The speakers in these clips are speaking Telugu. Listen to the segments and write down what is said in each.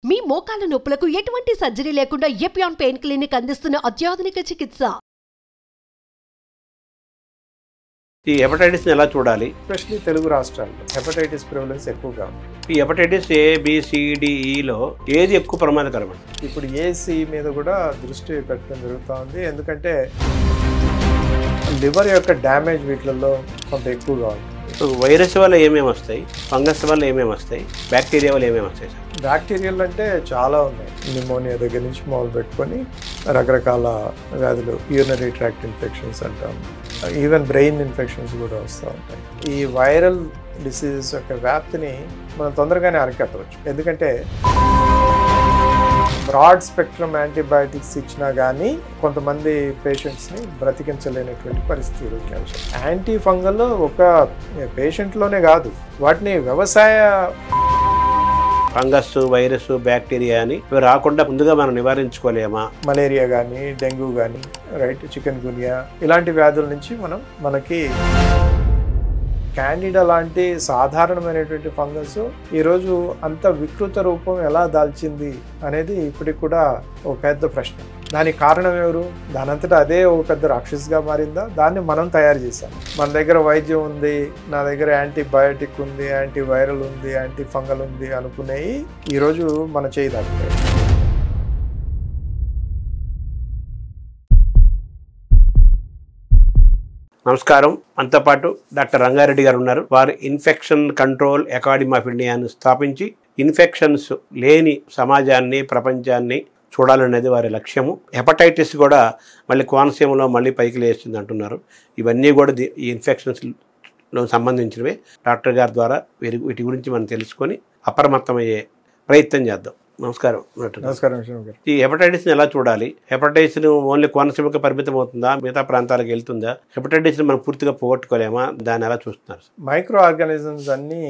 మీ మోకాల నొప్పులకు ఎటువంటి సర్జరీ లేకుండా ఎపియాన్ పెయిన్ క్లినిక్ అందిస్తున్న అత్యాధునిక చికిత్స. ఈ హెపటైటిస్ ఎలా చూడాలి? ఎస్పెషల్లీ తెలుగు రాష్ట్రాల్లో హెపటైటిస్ ప్రివలెన్స్ ఎక్కువగా ఉంది. ఈ హెపటైటిస్ ABCDEలో ఏది ఎక్కువ ప్రమాదకరం? ఇప్పుడు AC మీద కూడా దృష్టి పెట్టడం జరుగుతూ ఉంది. ఎందుకంటే లివర్ యొక్క డ్యామేజ్ వీటిల్లో కొంత ఎక్కువగా ఉంది. వైరస్ వల్ల ఏమేమి వస్తాయి, ఫంగస్ వల్ల ఏమేమి వస్తాయి, బ్యాక్టీరియా వల్ల ఏమేమి వస్తాయి? బ్యాక్టీరియల్ అంటే చాలా ఉన్నాయి. న్యూమోనియా దగ్గర నుంచి మొదలు పెట్టుకొని రకరకాల వ్యాధులు, యూరినరీ ట్రాక్ట్ ఇన్ఫెక్షన్స్ అంటాం, ఈవెన్ బ్రెయిన్ ఇన్ఫెక్షన్స్ కూడా వస్తూ ఉంటాయి. ఈ వైరల్ డిసీజెస్ యొక్క వ్యాప్తిని మనం తొందరగానే అరికట్టవచ్చు. ఎందుకంటే బ్రాడ్ స్పెక్ట్రమ్ యాంటీబయాటిక్స్ ఇచ్చినా కానీ కొంతమంది పేషెంట్స్ని బ్రతికించలేనటువంటి పరిస్థితి. యాంటీ ఫంగల్ ఒక పేషెంట్లోనే కాదు, వాటిని వ్యవసాయ ఫంగస్, వైరస్, బ్యాక్టీరియా అని ఇవి రాకుండా ముందుగా మనం నివారించుకోలేమా? మలేరియా కానీ, డెంగ్యూ కానీ, రైట్, చికెన్ గున్యా ఇలాంటి వ్యాధుల నుంచి మనకి క్యాండిడా లాంటి సాధారణమైనటువంటి ఫంగస్ ఈరోజు అంత వికృత రూపం ఎలా దాల్చింది అనేది ఇప్పటికి కూడా ఒక పెద్ద ప్రశ్న. దానికి కారణం ఎవరు? దానంతటా అదే ఒక పెద్ద రాక్షసుగా మారిందా? దాన్ని మనం తయారు చేశాం. మన దగ్గర వైద్యం ఉంది, నా దగ్గర యాంటీబయాటిక్ ఉంది, యాంటీవైరల్ ఉంది, యాంటీ ఫంగల్ ఉంది అనుకునేవి ఈరోజు మన చేయి దాటుతాయి. నమస్కారం. మనతో పాటు డాక్టర్ రంగారెడ్డి గారు ఉన్నారు. వారు ఇన్ఫెక్షన్ కంట్రోల్ అకాడమీ ఆఫ్ ఇండియాను స్థాపించి ఇన్ఫెక్షన్స్ లేని సమాజాన్ని, ప్రపంచాన్ని చూడాలనేది వారి లక్ష్యము. హెపటైటిస్ కూడా మళ్ళీ కోనసీమలో మళ్ళీ పైకి లేస్తుంది అంటున్నారు. ఇవన్నీ కూడా ఈ ఇన్ఫెక్షన్స్లో సంబంధించినవే. డాక్టర్ గారి ద్వారా వీటి గురించి మనం తెలుసుకొని అప్రమత్తమయ్యే ప్రయత్నం చేద్దాం. నమస్కారం. నమస్కారం. ఈ హెపటైటిస్ని ఎలా చూడాలి? హెపటైటిస్ ఓన్లీ కోనసీమకి పరిమితం అవుతుందా, మిగతా ప్రాంతాలకు వెళ్తుందా? హెపటైటిస్ని మనం పూర్తిగా పోగొట్టుకోలేమా? దాన్ని ఎలా చూస్తున్నారు? మైక్రో ఆర్గానిజమ్స్ అన్నీ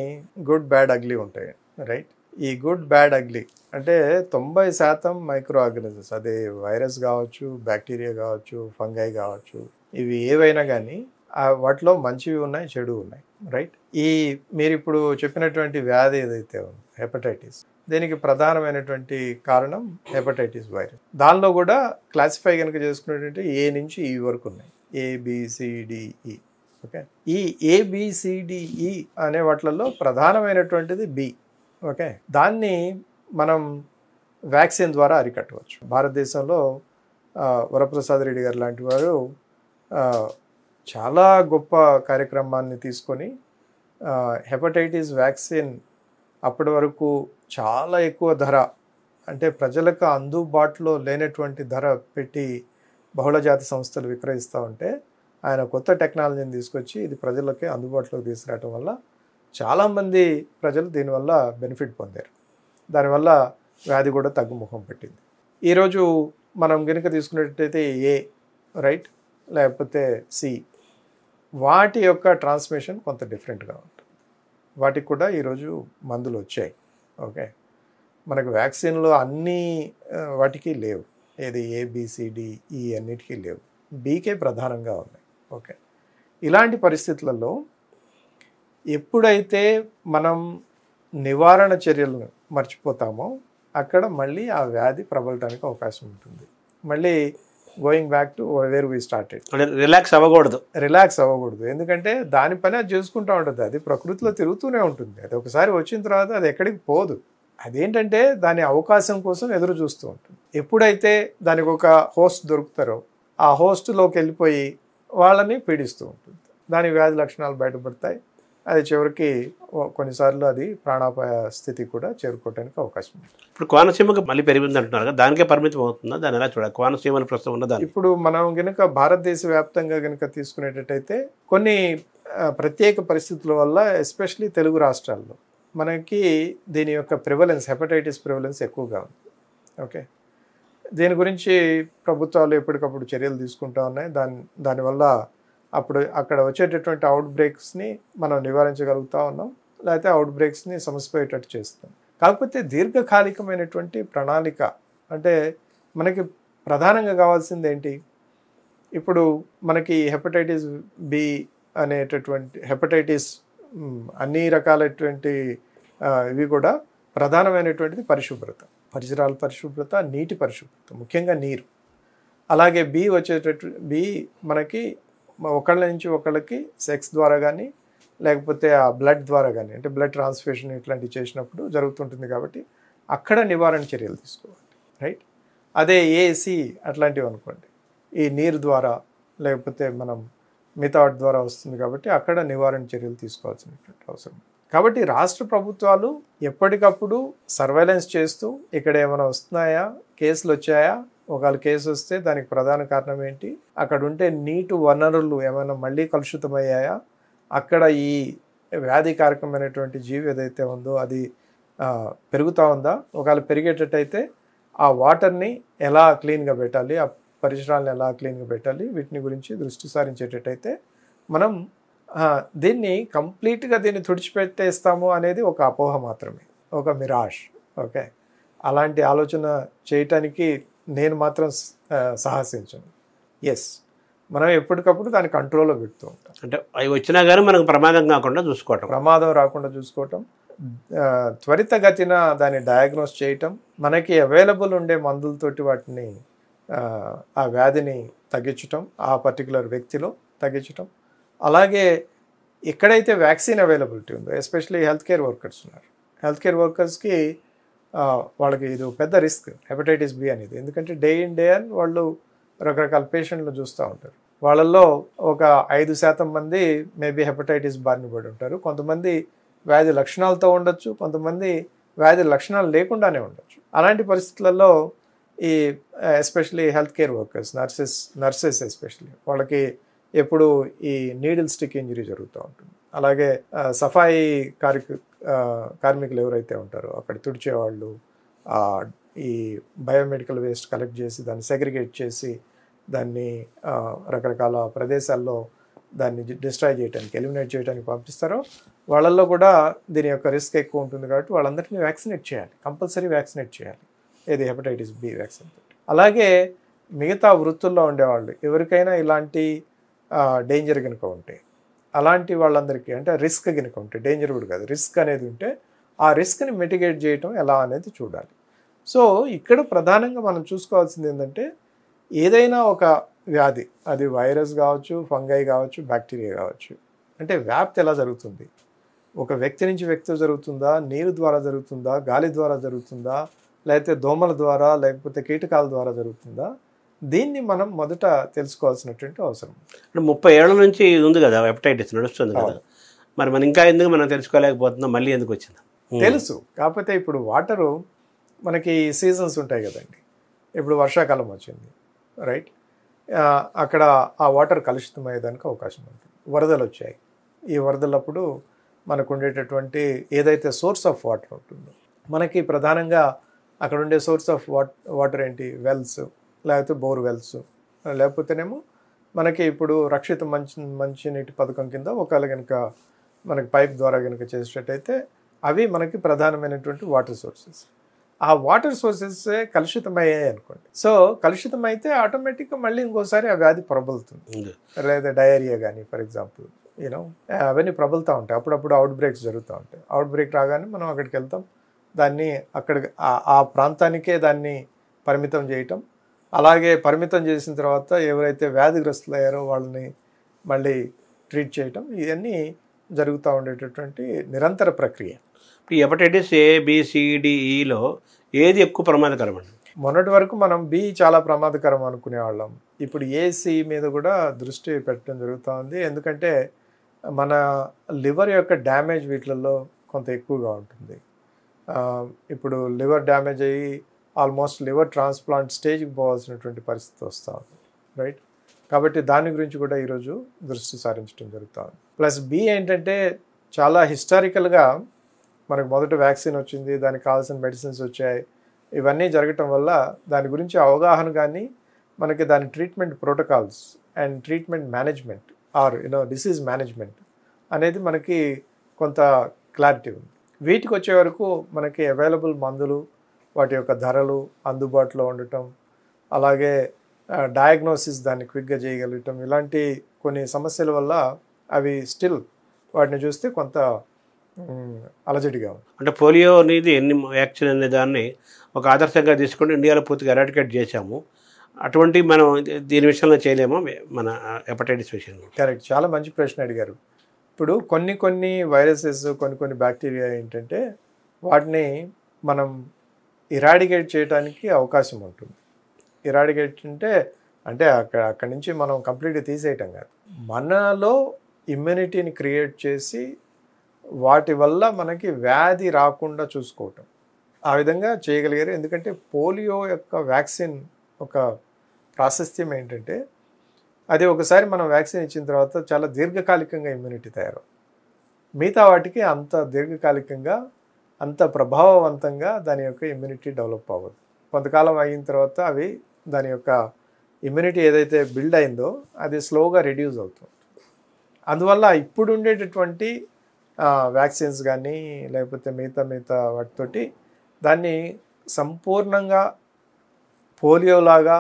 గుడ్, బ్యాడ్, అగ్లీ ఉంటాయి, రైట్? ఈ గుడ్, బ్యాడ్, అగ్లీ అంటే 90% మైక్రో ఆర్గానిజమ్స్, అదే వైరస్ కావచ్చు, బ్యాక్టీరియా కావచ్చు, ఫంగై కావచ్చు, ఇవి ఏవైనా కానీ వాటిలో మంచివి ఉన్నాయి, చెడు ఉన్నాయి, రైట్? మీరు ఇప్పుడు చెప్పినటువంటి వ్యాధి ఏదైతే ఉంది హెపటైటిస్, దీనికి ప్రధానమైనటువంటి కారణం హెపటైటిస్ వైరస్. దానిలో కూడా క్లాసిఫై కనుక చేసుకునేటువంటి A నుంచి E వరకు ఉన్నాయి, ABCDE. ఓకే, ఈ ABCDE అనే వాటిలలో ప్రధానమైనటువంటిది B. ఓకే, దాన్ని మనం వ్యాక్సిన్ ద్వారా అరికట్టవచ్చు. భారతదేశంలో వరప్రసాద్ రెడ్డి గారు లాంటి వారు చాలా గొప్ప కార్యక్రమాన్ని తీసుకొని హెపటైటిస్ వ్యాక్సిన్ అప్పటి వరకు చాలా ఎక్కువ ధర, అంటే ప్రజలకు అందుబాటులో లేనటువంటి ధర పెట్టి బహుళజాతి సంస్థలు విక్రయిస్తూ ఉంటే ఆయన కొత్త టెక్నాలజీని తీసుకొచ్చి ఇది ప్రజలకి అందుబాటులోకి తీసుకురావడం వల్ల చాలామంది ప్రజలు దీనివల్ల బెనిఫిట్ పొందారు. దానివల్ల వ్యాధి కూడా తగ్గుముఖం పెట్టింది. ఈరోజు మనం కనుక తీసుకున్నట్టయితే A, రైట్, లేకపోతే C, వాటి యొక్క ట్రాన్స్మిషన్ కొంత డిఫరెంట్గా ఉంటుంది. వాటికి కూడా ఈరోజు మందులు వచ్చాయి. ఓకే, మనకు వ్యాక్సిన్లో అన్ని వాటికి లేవు. ఏది ABCDE అన్నిటికీ లేవు, బీకే ప్రధానంగా ఉన్నాయి. ఓకే, ఇలాంటి పరిస్థితులలో ఎప్పుడైతే మనం నివారణ చర్యలను మర్చిపోతామో అక్కడ మళ్ళీ ఆ వ్యాధి ప్రబలటానికి అవకాశం ఉంటుంది. మళ్ళీ going back to where we started. Relax అవ్వకూడదు. ఎందుకంటే దాని పని అది చేసుకుంటూ ఉంటుంది. అది ప్రకృతిలో తిరుగుతూనే ఉంటుంది. అది ఒకసారి వచ్చిన తర్వాత అది ఎక్కడికి పోదు. అదేంటంటే దాని అవకాశం కోసం ఎదురు చూస్తూ ఉంటుంది. ఎప్పుడైతే దానికి ఒక హోస్ట్ దొరుకుతారో ఆ హోస్ట్లోకి వెళ్ళిపోయి వాళ్ళని పీడిస్తూ ఉంటుంది. దాని వ్యాధి లక్షణాలు బయటపడతాయి. అది చివరికి కొన్నిసార్లు అది ప్రాణాపాయ స్థితి కూడా చేరుకోవడానికి అవకాశం ఉంది. ఇప్పుడు కోనసీమకు మళ్ళీ పెరిగింది అంటున్నారు కదా, దానికే పరిమితం అవుతుందా? దాన్ని ఎలా చూడాలి? కోనసీమలో ప్రస్తుతం ఉన్నదాన్ని ఇప్పుడు మనం కనుక భారతదేశ వ్యాప్తంగా కనుక తీసుకునేటట్టయితే కొన్ని ప్రత్యేక పరిస్థితుల వల్ల ఎస్పెషలీ తెలుగు రాష్ట్రాల్లో మనకి దీని యొక్క ప్రివలెన్స్, హెపటైటిస్ ప్రివలెన్స్ ఎక్కువగా ఉంది. ఓకే, దీని గురించి ప్రభుత్వాలు ఎప్పటికప్పుడు చర్యలు తీసుకుంటూ ఉన్నాయి. దానివల్ల అక్కడ వచ్చేటటువంటి అవుట్ బ్రేక్స్ని మనం నివారించగలుగుతూ ఉన్నాం, లేకపోతే అవుట్ బ్రేక్స్ని సమసిపోయేటట్టు చేస్తాం. కాకపోతే దీర్ఘకాలికమైనటువంటి ప్రణాళిక అంటే మనకి ప్రధానంగా కావాల్సింది ఏంటి? ఇప్పుడు మనకి హెపటైటిస్ B అనేటటువంటి హెపటైటిస్ అన్ని రకాలైనటువంటి ఇవి కూడా ప్రధానమైనటువంటిది పరిశుభ్రత. పరిసరాల పరిశుభ్రత, నీటి పరిశుభ్రత, ముఖ్యంగా నీరు. అలాగే బి వచ్చేటట్టు బి మనకి ఒకళ్ళ నుంచి ఒకళ్ళకి సెక్స్ ద్వారా కానీ లేకపోతే ఆ బ్లడ్ ద్వారా కానీ, అంటే బ్లడ్ ట్రాన్స్ఫ్యూషన్ ఇట్లాంటివి చేసినప్పుడు జరుగుతుంటుంది కాబట్టి అక్కడ నివారణ చర్యలు తీసుకోవాలి, రైట్. అదే ఏసి అట్లాంటివి అనుకోండి, ఈ నీరు ద్వారా లేకపోతే మనం మిగతా వాటి ద్వారా వస్తుంది కాబట్టి అక్కడ నివారణ చర్యలు తీసుకోవాల్సినటువంటి అవసరం. కాబట్టి రాష్ట్ర ప్రభుత్వాలు ఎప్పటికప్పుడు సర్వేలెన్స్ చేస్తూ ఇక్కడ ఏమైనా వస్తున్నాయా, కేసులు వచ్చాయా, ఒకవేళ కేసు వస్తే దానికి ప్రధాన కారణం ఏంటి, అక్కడ ఉంటే నీటి వనరులు ఏమైనా మళ్ళీ కలుషితమయ్యాయా, అక్కడ ఈ వ్యాధికారకమైనటువంటి జీవి ఏదైతే ఉందో అది పెరుగుతూ ఉందా, ఒకవేళ పెరిగేటట్టయితే ఆ వాటర్ని ఎలా క్లీన్గా పెట్టాలి, ఆ పరిసరాలను ఎలా క్లీన్గా పెట్టాలి, వీటిని గురించి దృష్టి సారించేటట్టయితే మనం దీన్ని కంప్లీట్గా దీన్ని తుడిచిపెట్టేస్తాము అనేది ఒక అపోహ మాత్రమే, ఒక మిరాష్. ఓకే, అలాంటి ఆలోచన చేయటానికి నేను మాత్రం సాహసించను. ఎస్, మనం ఎప్పటికప్పుడు దాన్ని కంట్రోల్లో పెడుతూ ఉంటాం. అంటే అవి వచ్చినా కానీ మనకు ప్రమాదం కాకుండా చూసుకోవటం, ప్రమాదం రాకుండా చూసుకోవటం, త్వరితగతిన దాన్ని డయాగ్నోస్ చేయటం, మనకి అవైలబుల్ ఉండే మందులతోటి వాటిని ఆ వ్యాధిని తగ్గించటం, ఆ పర్టికులర్ వ్యక్తిలో తగ్గించటం. అలాగే ఎక్కడైతే వ్యాక్సిన్ అవైలబిలిటీ ఉందో, ఎస్పెషల్లీ హెల్త్ కేర్ వర్కర్స్ ఉన్నారు, హెల్త్ కేర్ వర్కర్స్కి వాళ్ళకి ఇది పెద్ద రిస్క్ హెపటైటిస్ బి అనేది. ఎందుకంటే డే ఇన్ డే అని వాళ్ళు రకరకాల పేషెంట్లు చూస్తూ ఉంటారు. వాళ్ళల్లో ఒక 5% మంది మేబీ హెపటైటిస్ బారిన పడి ఉంటారు. కొంతమంది వ్యాధి లక్షణాలతో ఉండొచ్చు, కొంతమంది వ్యాధి లక్షణాలు లేకుండానే ఉండొచ్చు. అలాంటి పరిస్థితులలో ఈ especially health care workers, nurses especially వాళ్ళకి ఎప్పుడు ఈ నీడిల్ స్టిక్ ఇంజరీ జరుగుతూ ఉంటుంది. అలాగే సఫాయి కార్మికులు ఎవరైతే ఉంటారో అక్కడ తుడిచేవాళ్ళు ఈ బయోమెడికల్ వేస్ట్ కలెక్ట్ చేసి దాన్ని సెగ్రిగేట్ చేసి దాన్ని రకరకాల ప్రదేశాల్లో దాన్ని డిస్ట్రాయ్ చేయడానికి, ఎలిమినేట్ చేయడానికి పంపిస్తారో వాళ్ళల్లో కూడా దీని యొక్క రిస్క్ ఎక్కువ ఉంటుంది. కాబట్టి వాళ్ళందరినీ వ్యాక్సినేట్ చేయాలి, కంపల్సరీ వ్యాక్సినేట్ చేయాలి, ఏది హెపటైటిస్ బి వ్యాక్సిన్. అలాగే మిగతా వృత్తుల్లో ఉండేవాళ్ళు ఎవరికైనా ఇలాంటి డేంజర్ కనుక ఉంటే, అలాంటి వాళ్ళందరికీ అంటే రిస్క్ కనుక ఉంటే, డేంజర్ కూడా కాదు, రిస్క్ అనేది ఉంటే ఆ రిస్క్ని మిటిగేట్ చేయటం ఎలా అనేది చూడాలి. సో ఇక్కడ ప్రధానంగా మనం చూసుకోవాల్సింది ఏంటంటే, ఏదైనా ఒక వ్యాధి, అది వైరస్ కావచ్చు, ఫంగై కావచ్చు, బ్యాక్టీరియా కావచ్చు, అంటే వ్యాప్తి ఎలా జరుగుతుంది, ఒక వ్యక్తి నుంచి వ్యక్తి జరుగుతుందా, నీరు ద్వారా జరుగుతుందా, గాలి ద్వారా జరుగుతుందా, లేకపోతే దోమల ద్వారా, లేకపోతే కీటకాల ద్వారా జరుగుతుందా, దీన్ని మనం మొదట తెలుసుకోవాల్సినటువంటి అవసరం. 30 ఏళ్ల నుంచి ఇది ఉంది కదా, హెపటైటిస్ నడుస్తుంది కదా, మరి మనం ఇంకా ఎందుకు మనం తెలుసుకోలేకపోతున్నాం, మళ్ళీ ఎందుకు వచ్చింది? తెలుసు, కాకపోతే ఇప్పుడు వాటరు మనకి సీజన్స్ ఉంటాయి కదండి. ఇప్పుడు వర్షాకాలం వచ్చింది, రైట్, అక్కడ ఆ వాటర్ కలుషితం అయ్యేదానికి అవకాశం ఉంటుంది. వరదలు వచ్చాయి, ఈ వరదలప్పుడు మనకు ఉండేటటువంటి ఏదైతే సోర్స్ ఆఫ్ వాటర్ ఉంటుందో, మనకి ప్రధానంగా అక్కడ ఉండే సోర్స్ ఆఫ్ వాటర్ ఏంటి, వెల్స్, లేకపోతే బోర్ వెల్స్, లేకపోతేనేమో మనకి ఇప్పుడు రక్షిత మంచినీటి పథకం కింద ఒకవేళ కనుక మనకి పైప్ ద్వారా కనుక చేసేటట్టయితే అవి మనకి ప్రధానమైనటువంటి వాటర్ సోర్సెస్. ఆ వాటర్ సోర్సెస్ కలుషితమయ్యాయి అనుకోండి, సో కలుషితమైతే ఆటోమేటిక్గా మళ్ళీ ఇంకోసారి ఆ వ్యాధి ప్రబలుతుంది. లేదా డయేరియా కానీ ఫర్ ఎగ్జాంపుల్, అవన్నీ ప్రబలుతూ ఉంటాయి. అప్పుడప్పుడు అవుట్ బ్రేక్స్ జరుగుతూ ఉంటాయి. అవుట్ బ్రేక్ రాగానే మనం అక్కడికి వెళ్తాం, దాన్ని అక్కడ ఆ ప్రాంతానికే దాన్ని పరిమితం చేయటం, అలాగే పరిమితం చేసిన తర్వాత ఎవరైతే వ్యాధిగ్రస్తులు అయ్యారో వాళ్ళని మళ్ళీ ట్రీట్ చేయటం, ఇవన్నీ జరుగుతూ ఉండేటటువంటి నిరంతర ప్రక్రియ. ఈ hepatitis A, B, C, D, ఈలో ఏది ఎక్కువ ప్రమాదకరం అండి? మొన్నటి వరకు మనం బి చాలా ప్రమాదకరం అనుకునేవాళ్ళం. ఇప్పుడు ఏసి మీద కూడా దృష్టి పెట్టడం జరుగుతూ ఉంది. ఎందుకంటే మన లివర్ యొక్క డ్యామేజ్ వీటిలలో కొంత ఎక్కువగా ఉంటుంది. ఇప్పుడు లివర్ డ్యామేజ్ అయ్యి ఆల్మోస్ట్ లివర్ ట్రాన్స్ప్లాంట్ స్టేజ్కి పోవాల్సినటువంటి పరిస్థితి వస్తూ ఉంది, రైట్. కాబట్టి దాని గురించి కూడా ఈరోజు దృష్టి సారించడం జరుగుతూ ఉంది. ప్లస్ బి ఏంటంటే చాలా హిస్టారికల్గా మనకు మొదట వ్యాక్సిన్ వచ్చింది, దానికి కావాల్సిన మెడిసిన్స్ వచ్చాయి, ఇవన్నీ జరగటం వల్ల దాని గురించి అవగాహన కానీ మనకి దాని treatment protocols and treatment management or disease management అనేది మనకి కొంత క్లారిటీ ఉంది. వీటికి వచ్చే వరకు మనకి అవైలబుల్ మందులు, వాటి యొక్క ధరలు అందుబాటులో ఉండటం, అలాగే డయాగ్నోసిస్ దాన్ని క్విక్గా చేయగలగటం, ఇలాంటి కొన్ని సమస్యల వల్ల అవి స్టిల్ వాటిని చూస్తే కొంత అలజడిగా ఉంది. అంటే పోలియో అనేది ఎన్ని వ్యాక్సిన్ అనే దాన్ని ఒక ఆదర్శంగా తీసుకొని ఇండియాలో పూర్తిగా ఎరాడికేట్ చేశాము. అటువంటి మనం దీని విషయంలో చేయలేమో మన హెపటైటిస్ విషయంలో. కరెక్ట్, చాలా మంచి ప్రశ్న అడిగారు. ఇప్పుడు కొన్ని వైరసెస్, కొన్ని బ్యాక్టీరియా ఏంటంటే వాటిని మనం ఇరాడికేట్ చేయడానికి అవకాశం ఉంటుంది. ఇరాడికేట్ అంటే అక్కడి నుంచి మనం కంప్లీట్గా తీసేయటం కాదు, మనలో ఇమ్యూనిటీని క్రియేట్ చేసి వాటి వల్ల మనకి వ్యాధి రాకుండా చూసుకోవటం, ఆ విధంగా చేయగలిగారు. ఎందుకంటే పోలియో యొక్క వ్యాక్సిన్ ఒక ప్రాశస్త్యం ఏంటంటే అది ఒకసారి మనం వ్యాక్సిన్ ఇచ్చిన తర్వాత చాలా దీర్ఘకాలికంగా ఇమ్యూనిటీ తయారవు. మిగతా వాటికి అంత దీర్ఘకాలికంగా అంత ప్రభావవంతంగా దాని యొక్క ఇమ్యూనిటీ డెవలప్ అవ్వదు. కొంతకాలం అయిన తర్వాత అవి దాని యొక్క ఇమ్యూనిటీ ఏదైతే బిల్డ్ అయిందో అది స్లోగా రెడ్యూస్ అవుతుంది. అందువల్ల ఇప్పుడు ఉండేటటువంటి వ్యాక్సిన్స్ కానీ లేకపోతే మిగతా వాటితోటి దాన్ని సంపూర్ణంగా పోలియోలాగా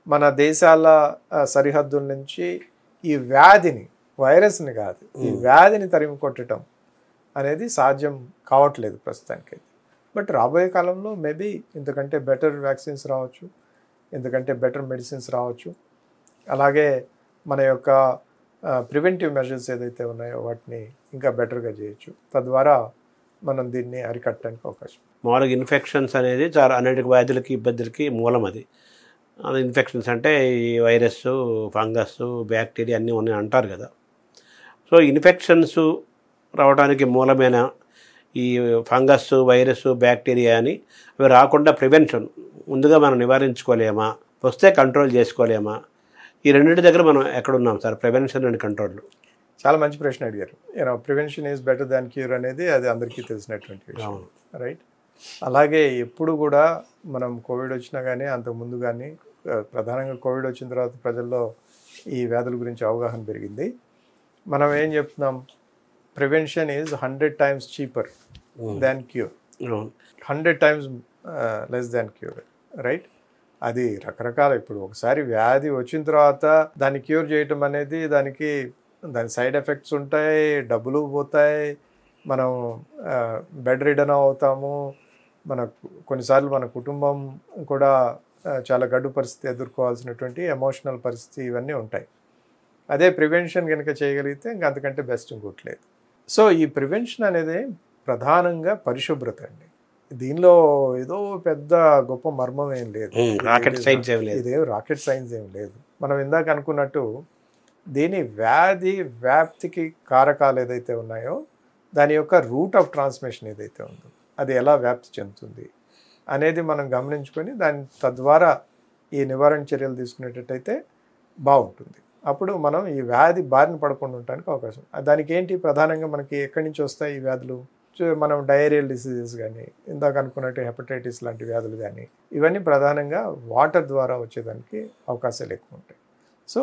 మన దేశాల సరిహద్దుల నుంచి ఈ వ్యాధిని, వైరస్ని కాదు, ఈ వ్యాధిని తరిమి కొట్టడం అనేది సాధ్యం కావట్లేదు ప్రస్తుతానికి. బట్ రాబోయే కాలంలో మేబీ ఇంతకంటే బెటర్ వ్యాక్సిన్స్ రావచ్చు, ఇంతకంటే బెటర్ మెడిసిన్స్ రావచ్చు. అలాగే మన యొక్క ప్రివెంటివ్ మెజర్స్ ఏదైతే ఉన్నాయో వాటిని ఇంకా బెటర్గా చేయొచ్చు. తద్వారా మనం దీన్ని అరికట్టడానికి అవకాశం. మామూలుగా ఇన్ఫెక్షన్స్ అనేది చాలా అనేక వ్యాధులకి ఇబ్బందులకి మూలం. అది ఇన్ఫెక్షన్స్ అంటే ఈ వైరస్, ఫంగస్, బ్యాక్టీరియా అన్నీ ఉన్నాయి అంటారు కదా. సో ఇన్ఫెక్షన్స్ రావడానికి మూలమైన ఈ ఫంగస్, వైరస్, బ్యాక్టీరియా అని అవి రాకుండా ప్రివెన్షన్ ముందుగా మనం నివారించుకోలేమా, వస్తే కంట్రోల్ చేసుకోలేమా? ఈ రెండింటి దగ్గర మనం ఎక్కడున్నాం సార్, ప్రివెన్షన్ అండ్ కంట్రోల్? చాలా మంచి ప్రశ్న అడిగారు. Prevention is better than cure అనేది అది అందరికీ తెలిసినటువంటి విషయం, రైట్? అలాగే ఎప్పుడు కూడా మనం కోవిడ్ వచ్చినా కానీ అంతకుముందు కానీ, ప్రధానంగా కోవిడ్ వచ్చిన తర్వాత ప్రజల్లో ఈ వ్యాధుల గురించి అవగాహన పెరిగింది. మనం ఏం చెప్తున్నాం, prevention is 100 times cheaper than cure, 100 times less than cure, right? అది రకరకాల, ఇప్పుడు ఒకసారి వ్యాధి వచ్చిన తర్వాత దాన్ని క్యూర్ చేయటం అనేది దాని సైడ్ ఎఫెక్ట్స్ ఉంటాయి, డబ్బులు పోతాయి, మనం బెడ్ రిడన్ అవుతాము, కొన్నిసార్లు మన కుటుంబం కూడా చాలా గడ్డు పరిస్థితి ఎదుర్కోవాల్సినటువంటి ఎమోషనల్ పరిస్థితి ఇవన్నీ ఉంటాయి. అదే ప్రివెన్షన్ కనుక చేయగలిగితే ఇంకా అంతకంటే బెస్ట్ ఇంకోట్లేదు. సో ఈ ప్రివెన్షన్ అనేది ప్రధానంగా పరిశుభ్రత అండి. దీనిలో ఏదో పెద్ద గొప్ప మర్మం ఏం లేదు, ఇదేం రాకెట్ సైన్స్ ఏం లేదు. మనం ఇందాక అనుకున్నట్టు దీని వ్యాధి వ్యాప్తికి కారకాలు ఏదైతే ఉన్నాయో దాని యొక్క రూట్ ఆఫ్ ట్రాన్స్మిషన్ ఏదైతే ఉందో అది ఎలా వ్యాప్తి చెందుతుంది అనేది మనం గమనించుకొని దాని తద్వారా ఈ నివారణ చర్యలు తీసుకునేటట్టయితే బాగుంటుంది. అప్పుడు మనం ఈ వ్యాధి బారిన పడకుండా ఉండడానికి అవకాశం. దానికి ఏంటి ప్రధానంగా మనకి ఎక్కడి నుంచి వస్తాయి ఈ వ్యాధులు? మనం డయేరియల్ డిసీజెస్ కానీ, ఇందాక అనుకున్నట్టు హెపటైటిస్ లాంటి వ్యాధులు కానీ, ఇవన్నీ ప్రధానంగా వాటర్ ద్వారా వచ్చేదానికి అవకాశాలు ఎక్కువ ఉంటాయి. సో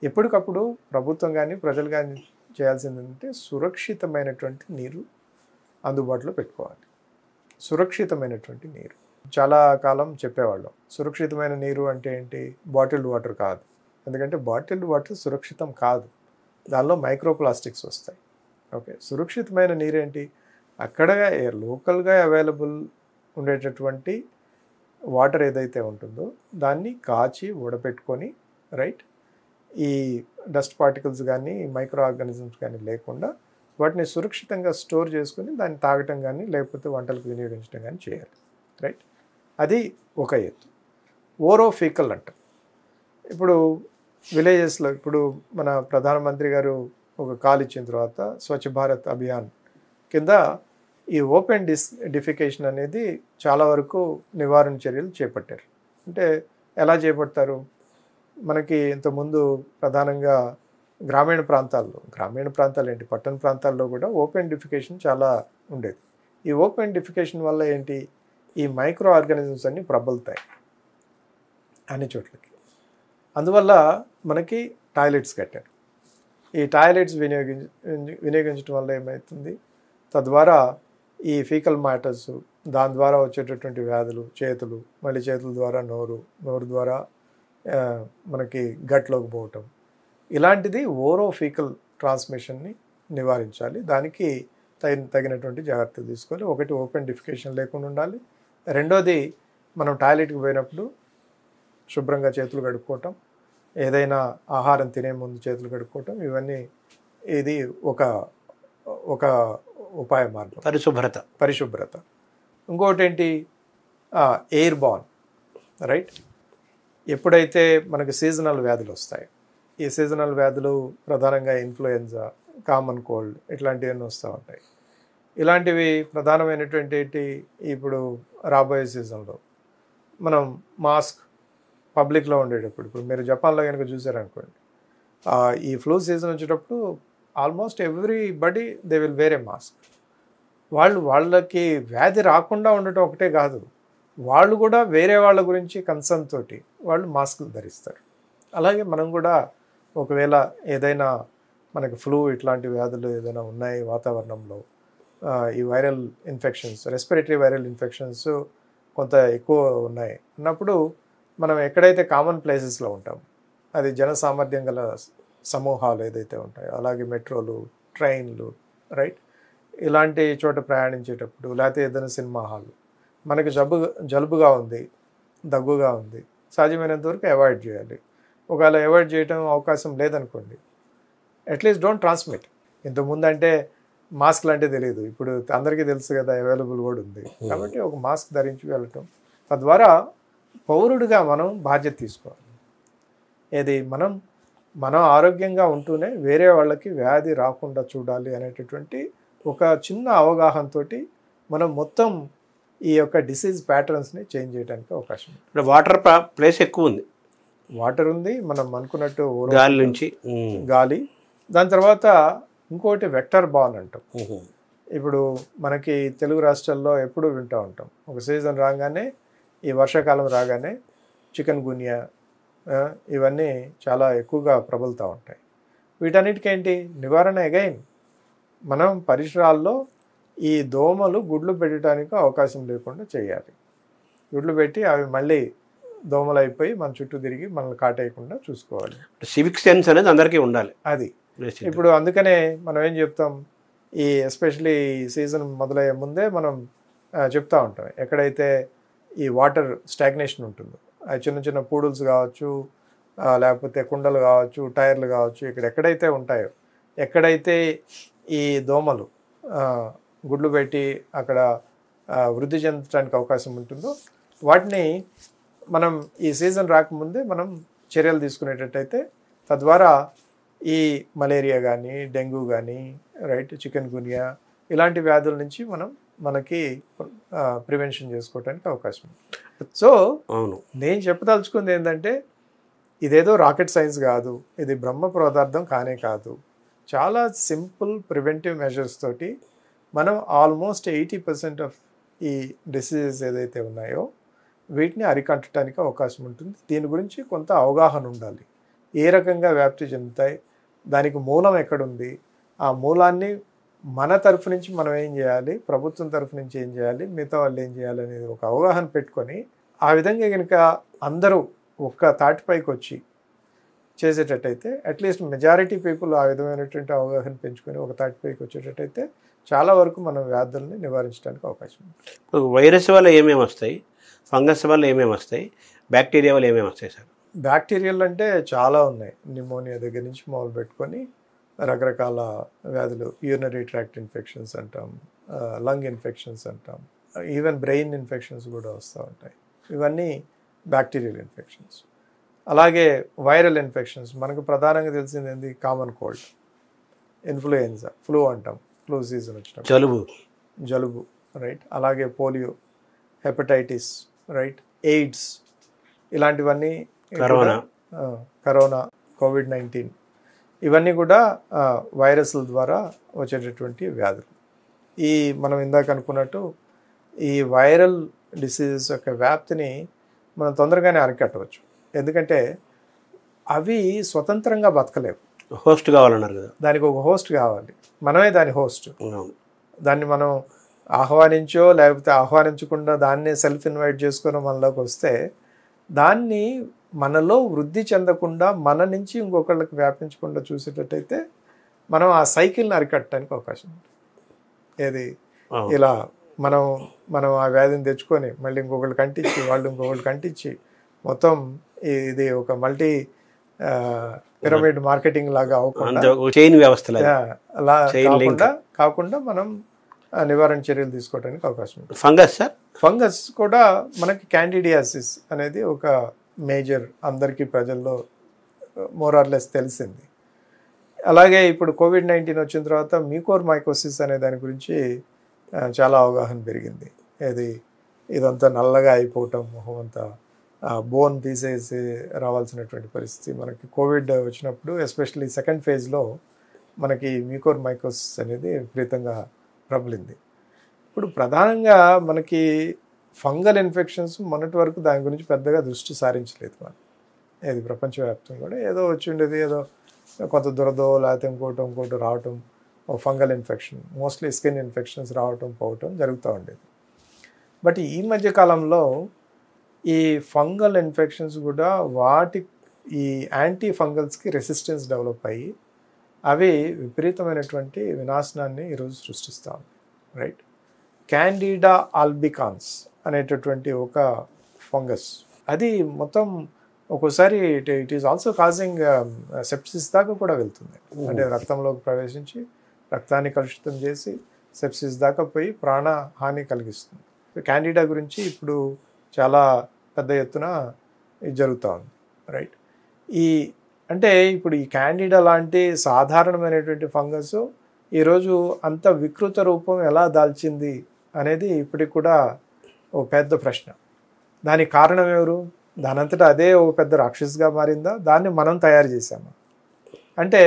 ఎప్పటికప్పుడు ప్రభుత్వం కానీ ప్రజలు కానీ చేయాల్సింది ఏంటంటే సురక్షితమైనటువంటి నీరు అందుబాటులో పెట్టుకోవాలి. సురక్షితమైనటువంటి నీరు చాలా కాలం చెప్పేవాళ్ళం. సురక్షితమైన నీరు అంటే ఏంటి? బాటిల్డ్ వాటర్ కాదు. ఎందుకంటే బాటిల్డ్ వాటర్ సురక్షితం కాదు, దానిలో మైక్రోప్లాస్టిక్స్ వస్తాయి. ఓకే, సురక్షితమైన నీరు ఏంటి? అక్కడ లోకల్గా అవైలబుల్ ఉండేటటువంటి వాటర్ ఏదైతే ఉంటుందో దాన్ని కాచి ఉడపెట్టుకొని, రైట్, ఈ డస్ట్ పార్టికల్స్ కానీ మైక్రో ఆర్గానిజమ్స్ కానీ లేకుండా వాటిని సురక్షితంగా స్టోర్ చేసుకుని దాన్ని తాగటం కానీ లేకపోతే వంటలకు వినియోగించడం కానీ చేయాలి, రైట్? అది ఒక ఎత్తు. ఓరోఫీకల్ అంటాం. ఇప్పుడు విలేజెస్లో ఇప్పుడు మన ప్రధానమంత్రి గారు ఒక కాల్ ఇచ్చిన తర్వాత స్వచ్ఛ భారత్ అభియాన్ కింద ఈ ఓపెన్ డిఫికేషన్ అనేది చాలా వరకు నివారణ చర్యలు చేపట్టారు. అంటే ఎలా చేపడతారు? మనకి ఇంతకుముందు ప్రధానంగా గ్రామీణ ప్రాంతాలు ఏంటి, పట్టణ ప్రాంతాల్లో కూడా ఓపెన్ డిఫికేషన్ చాలా ఉండేది. ఈ ఓపెన్ డిఫికేషన్ వల్ల ఏంటి, ఈ మైక్రో ఆర్గానిజమ్స్ అన్నీ ప్రబలుతాయి అన్ని చోట్లకి. అందువల్ల మనకి టాయిలెట్స్ కట్టారు. ఈ టాయిలెట్స్ వినియోగించడం వల్ల ఏమవుతుంది, తద్వారా ఈ ఫీకల్ మ్యాటర్స్, దాని ద్వారా వచ్చేటటువంటి వ్యాధులు, మళ్ళీ చేతుల ద్వారా నోరు ద్వారా మనకి గట్లోకి పోవటం, ఇలాంటిది ఓరోఫీకల్ ట్రాన్స్మిషన్ని నివారించాలి. దానికి తగినటువంటి జాగ్రత్తలు తీసుకోవాలి. ఒకటి ఓపెన్ డిఫికేషన్ లేకుండా ఉండాలి. రెండోది మనం టాయిలెట్కి పోయినప్పుడు శుభ్రంగా చేతులు కడుక్కోవటం, ఏదైనా ఆహారం తినే ముందు చేతులు కడుక్కోవటం, ఇవన్నీ ఇది ఒక ఒక ఉపాయ మార్గం, పరిశుభ్రత. ఇంకోటి ఏంటి, ఎయిర్ బార్న్, రైట్? ఎప్పుడైతే మనకి సీజనల్ వ్యాధులు వస్తాయి, ఈ సీజనల్ వ్యాధులు ప్రధానంగా ఇన్ఫ్లుయెన్జా, కామన్ కోల్డ్ ఇట్లాంటివన్నీ వస్తూ ఉంటాయి. ఇలాంటివి ప్రధానమైనటువంటి ఇప్పుడు రాబోయే సీజన్లో మనం మాస్క్ పబ్లిక్లో ఉండేటప్పుడు, ఇప్పుడు మీరు జపాన్లో కనుక చూసారనుకోండి, ఈ ఫ్లూ సీజన్ వచ్చేటప్పుడు almost everybody they will wear a mask. వాళ్ళకి వ్యాధి రాకుండా ఉండటం ఒకటే కాదు, వాళ్ళు కూడా వేరే వాళ్ళ గురించి కన్సర్న్ తోటి వాళ్ళు మాస్కులు ధరిస్తారు. అలాగే మనం కూడా ఒకవేళ ఏదైనా మనకి ఫ్లూ ఇట్లాంటి వ్యాధులు ఏదైనా ఉన్నాయి వాతావరణంలో, ఈ viral infections, respiratory viral infections కొంత ఎక్కువ ఉన్నాయి అన్నప్పుడు మనం ఎక్కడైతే కామన్ ప్లేసెస్లో ఉంటాం, అది జనసామర్థ్యం గల సమూహాలు ఏదైతే ఉంటాయో, అలాగే మెట్రోలు, ట్రైన్లు, రైట్, ఇలాంటి చోట ప్రయాణించేటప్పుడు, లేకపోతే ఏదైనా సినిమా హాల్, మనకి జలుబుగా ఉంది, దగ్గుగా ఉంది, సాధ్యమైనంత వరకు అవాయిడ్ చేయాలి. ఒకవేళ అవాయిడ్ చేయడం అవకాశం లేదనుకోండి, అట్లీస్ట్ డోంట్ ట్రాన్స్మిట్. ఇంతకుముందు అంటే మాస్క్లు అంటే తెలియదు, ఇప్పుడు అందరికీ తెలుసు కదా, అవైలబుల్ కూడా ఉంది. కాబట్టి ఒక మాస్క్ ధరించి వెళ్ళటం, తద్వారా పౌరుడిగా మనం బాధ్యత తీసుకోవాలి. ఏది మనం ఆరోగ్యంగా ఉంటూనే వేరే వాళ్ళకి వ్యాధి రాకుండా చూడాలి అనేటటువంటి ఒక చిన్న అవగాహనతో మనం మొత్తం ఈ యొక్క డిసీజ్ ప్యాటర్న్స్ని చేంజ్ చేయడానికి అవకాశం ఉంది. వాటర్ ప్లేస్ ఎక్కువ ఉంది, వాటర్ ఉంది, మనం అనుకున్నట్టు గాలి నుంచి గాలి. దాని తర్వాత ఇంకోటి వెక్టర్ బార్న్ అంటాం. ఇప్పుడు మనకి తెలుగు రాష్ట్రాల్లో ఎప్పుడూ వింటూ ఉంటాం, ఒక సీజన్ రాగానే, ఈ వర్షాకాలం రాగానే చికెన్ గున్యా ఇవన్నీ చాలా ఎక్కువగా ప్రబలుతూ ఉంటాయి. వీటన్నిటికేంటి నివారణ? అగైన్ మనం పరిసరాల్లో ఈ దోమలు గుడ్లు పెట్టడానికి అవకాశం లేకుండా చేయాలి. గుడ్లు పెట్టి అవి మళ్ళీ దోమలు అయిపోయి మన చుట్టూ తిరిగి మనల్ని కాటేయకుండా చూసుకోవాలి. సివిక్ సెన్స్ అనేది అందరికీ ఉండాలి. అది ఇప్పుడు అందుకనే మనం ఏం చెప్తాం, ఈ ఎస్పెషలీ సీజన్ మొదలయ్యే ముందే మనం చెప్తూ ఉంటాం, ఎక్కడైతే ఈ వాటర్ స్టాగ్నేషన్ ఉంటుందో, అవి చిన్న చిన్న పూడుల్స్ కావచ్చు, లేకపోతే కుండలు కావచ్చు, టైర్లు కావచ్చు, ఇక్కడ ఎక్కడైతే ఉంటాయో, ఎక్కడైతే ఈ దోమలు గుడ్లు పెట్టి అక్కడ వృద్ధి చెందడానికి అవకాశం ఉంటుందో, వాటిని మనం ఈ సీజన్ రాకముందే మనం చర్యలు తీసుకునేటట్టయితే, తద్వారా ఈ మలేరియా కానీ, డెంగ్యూ కానీ, రైట్, చికెన్ గున్యా ఇలాంటి వ్యాధుల నుంచి మనకి ప్రివెన్షన్ చేసుకోవడానికి అవకాశం ఉంది. సో నేను చెప్పదలుచుకుంది ఏంటంటే, ఇదేదో రాకెట్ సైన్స్ కాదు, ఇది బ్రహ్మ పదార్థం కానే కాదు. చాలా సింపుల్ ప్రివెంటివ్ మెజర్స్ తోటి మనం ఆల్మోస్ట్ 80% ఆఫ్ ఈ డిసీజెస్ ఏదైతే ఉన్నాయో వీటిని అరికట్టడానికి అవకాశం ఉంటుంది. దీని గురించి కొంత అవగాహన ఉండాలి. ఏ రకంగా వ్యాప్తి చెందుతాయి, దానికి మూలం ఎక్కడుంది, ఆ మూలాన్ని మన తరఫు నుంచి మనం ఏం చేయాలి, ప్రభుత్వం తరఫు నుంచి ఏం చేయాలి, మిగతా వాళ్ళు ఏం చేయాలి అనేది ఒక అవగాహన పెట్టుకొని, ఆ విధంగా కనుక అందరూ ఒక్క తాటిపైకి వచ్చి చేసేటట్టయితే, అట్లీస్ట్ మెజారిటీ పీపుల్ ఆ విధమైనటువంటి అవగాహన పెంచుకొని ఒక తాటిపైకి వచ్చేటట్టయితే చాలా వరకు మనం వ్యాధుల్ని నివారించడానికి అవకాశం ఉంది. వైరస్ వల్ల ఏమేమి వస్తాయి, ఫంగస్ వల్ల ఏమేమి వస్తాయి, బ్యాక్టీరియా వల్ల ఏమేమి వస్తాయి సార్? బ్యాక్టీరియల్ అంటే చాలా ఉన్నాయి. నిమోనియా దగ్గర నుంచి మొదలు పెట్టుకొని రకరకాల వ్యాధులు, యూరినరీ ట్రాక్ట్ ఇన్ఫెక్షన్స్ అంటాం, లంగ్ ఇన్ఫెక్షన్స్ అంటాం, ఈవెన్ బ్రెయిన్ ఇన్ఫెక్షన్స్ కూడా వస్తూ ఉంటాయి. ఇవన్నీ బ్యాక్టీరియల్ ఇన్ఫెక్షన్స్. అలాగే వైరల్ ఇన్ఫెక్షన్స్, మనకు ప్రధానంగా తెలిసింది ఏంది, కామన్ కోల్డ్, ఇన్ఫ్లుయెన్జా, ఫ్లూ అంటాం, ఫ్లూ సీజన్ వచ్చినప్పుడు జలుబు, రైట్. అలాగే పోలియో, హెపటైటిస్, రైట్, ఎయిడ్స్, ఇలాంటివన్నీ, కరోనా, కోవిడ్-19 ఇవన్నీ కూడా వైరస్ల ద్వారా వచ్చేటటువంటి వ్యాధులు. ఈ మనం ఇందాక అనుకున్నట్టు ఈ వైరల్ డిసీజెస్ యొక్క వ్యాప్తిని మనం తొందరగానే అరికట్టవచ్చు. ఎందుకంటే అవి స్వతంత్రంగా బతకలేవు, హోస్ట్ కావాలన్నారు కదా, దానికి ఒక హోస్ట్ కావాలి, మనమే దాని హోస్ట్. దాన్ని మనం ఆహ్వానించో లేకపోతే ఆహ్వానించకుండా దాన్ని సెల్ఫ్ ఇన్వైట్ చేసుకొని మనలోకి వస్తే, దాన్ని మనలో వృద్ధి చెందకుండా మన నుంచి ఇంకొకళ్ళకి వ్యాపించకుండా చూసేటట్టయితే మనం ఆ సైకిల్ని అరికట్టడానికి అవకాశం ఉంటుంది. ఏది ఇలా మనం మనం ఆ వ్యాధిని తెచ్చుకొని మళ్ళీ ఇంకొకళ్ళు కంటించి వాళ్ళు ఇంకొకళ్ళు కంటించి మొత్తం ఇది ఒక మల్టీ పిరమిడ్ మార్కెటింగ్ లాగా అవ్వకుండా చైన్ వ్యవస్థ అలా కాకుండా మనం నివారణ చర్యలు తీసుకోవడానికి అవకాశం ఉంది. ఫంగస్ సార్, ఫంగస్ కూడా మనకి క్యాండిడియాసిస్ అనేది ఒక మేజర్ అందరికీ ప్రజల్లో మోరార్లెస్ తెలిసింది. అలాగే ఇప్పుడు కోవిడ్-19 వచ్చిన తర్వాత మ్యూకోర్మైకోసిస్ అనే దాని గురించి చాలా అవగాహన పెరిగింది. ఇదంతా నల్లగా అయిపోవటం, మొహం అంతా బోన్ తీసేసి రావాల్సినటువంటి పరిస్థితి మనకి కోవిడ్ వచ్చినప్పుడు, ఎస్పెషల్లీ సెకండ్ ఫేజ్లో మనకి మ్యూకోర్మైకోసిస్ అనేది విపరీతంగా ప్రబలింది. ఇప్పుడు ప్రధానంగా మనకి ఫంగల్ ఇన్ఫెక్షన్స్ మొన్నటి వరకు దాని గురించి పెద్దగా దృష్టి సారించలేదు మనం. ప్రపంచవ్యాప్తంగా కూడా ఏదో వచ్చి ఉండేది, ఏదో కొంత దురదో లేకపోతే ఇంకోటి రావటం, fungal infection, mostly skin infections రావటం పోవటం జరుగుతూ ఉండేది. బట్ ఈ మధ్య కాలంలో ఈ ఫంగల్ ఇన్ఫెక్షన్స్ కూడా ఈ యాంటీ ఫంగల్స్కి రెసిస్టెన్స్ డెవలప్ అయ్యి అవి విపరీతమైనటువంటి వినాశనాన్ని ఈరోజు సృష్టిస్తాం. రైట్, క్యాండిడా ఆల్బికాన్స్ అనేటటువంటి ఒక ఫంగస్, అది మొత్తం ఒక్కోసారి it is also causing sepsis దాకా కూడా వెళ్తుంది. అంటే రక్తంలోకి ప్రవేశించి రక్తాన్ని కలుషితం చేసి సెప్సిస్ దాకా పోయి ప్రాణహాని కలిగిస్తుంది. క్యాండిడా గురించి ఇప్పుడు చాలా పెద్ద ఎత్తున ఇది జరుగుతూ ఉంది. రైట్, అంటే ఇప్పుడు ఈ క్యాండిడా లాంటి సాధారణమైనటువంటి ఫంగస్ ఈరోజు అంత వికృత రూపం ఎలా దాల్చింది అనేది ఇప్పటికి కూడా ఓ పెద్ద ప్రశ్న. దానికి కారణం ఎవరు? దానంతటా అదే ఒక పెద్ద రాక్షసుగా మారిందా? దాన్ని మనం తయారు చేసామా? అంటే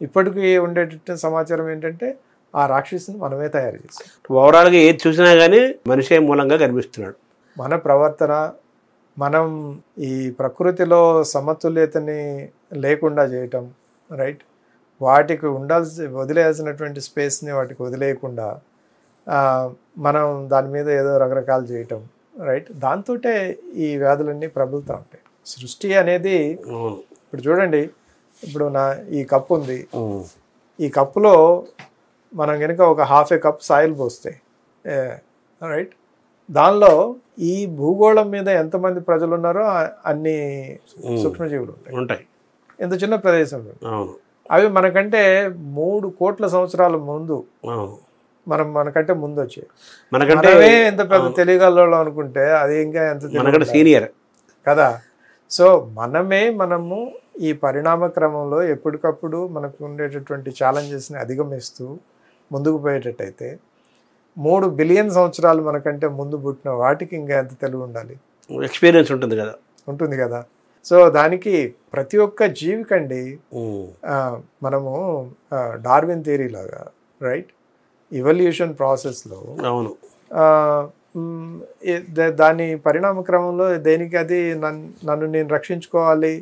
ఇప్పటికీ ఉండేటట్టు సమాచారం ఏంటంటే ఆ రాక్షసుని మనమే తయారు చేసాం. ఓవరాల్గా ఏది చూసినా కానీ మనిషే మూలంగా కనిపిస్తున్నాడు. మన ప్రవర్తన, మనం ఈ ప్రకృతిలో సమతుల్యతని లేకుండా చేయటం, రైట్, వాటికి వదిలేయాల్సినటువంటి స్పేస్ని వాటికి వదిలేయకుండా మనం దాని మీద ఏదో రకరకాలు చేయటం, రైట్, దాంతోటే ఈ వ్యాధులన్నీ ప్రబలుతూ ఉంటాయి. సృష్టి అనేది ఇప్పుడు చూడండి, ఇప్పుడు ఈ కప్పు ఉంది, ఈ కప్పులో మనం కనుక ఒక హాఫ్ ఏ కప్ సాయిల్ పోస్తే, రైట్, దానిలో ఈ భూగోళం మీద ఎంతమంది ప్రజలు ఉన్నారో అన్ని సూక్ష్మజీవులు ఉంటాయి. ఎంత చిన్న ప్రదేశంలో అవి మనకంటే 3 కోట్ల సంవత్సరాల ముందు మనకంటే ముందు వచ్చాయి. మనకంటే ఎంత పెద్ద తెలియగలలో అనుకుంటే అది ఇంకా ఎంత సీనియర్ కదా. సో మనము ఈ పరిణామ క్రమంలో ఎప్పటికప్పుడు మనకు ఉండేటటువంటి ఛాలెంజెస్ని అధిగమిస్తూ ముందుకు పోయేటట్టయితే 3 బిలియన్ సంవత్సరాలు మనకంటే ముందు పుట్టిన వాటికి ఇంకా ఎంత తెలివి ఉండాలి, ఎక్స్పీరియన్స్ ఉంటుంది కదా. సో దానికి ప్రతి ఒక్క జీవికండి మనము డార్విన్ థియరీ లాగా, రైట్, ఇవల్యూషన్ ప్రాసెస్లో దాని పరిణామ క్రమంలో దేనికి అది నన్ను నేను రక్షించుకోవాలి,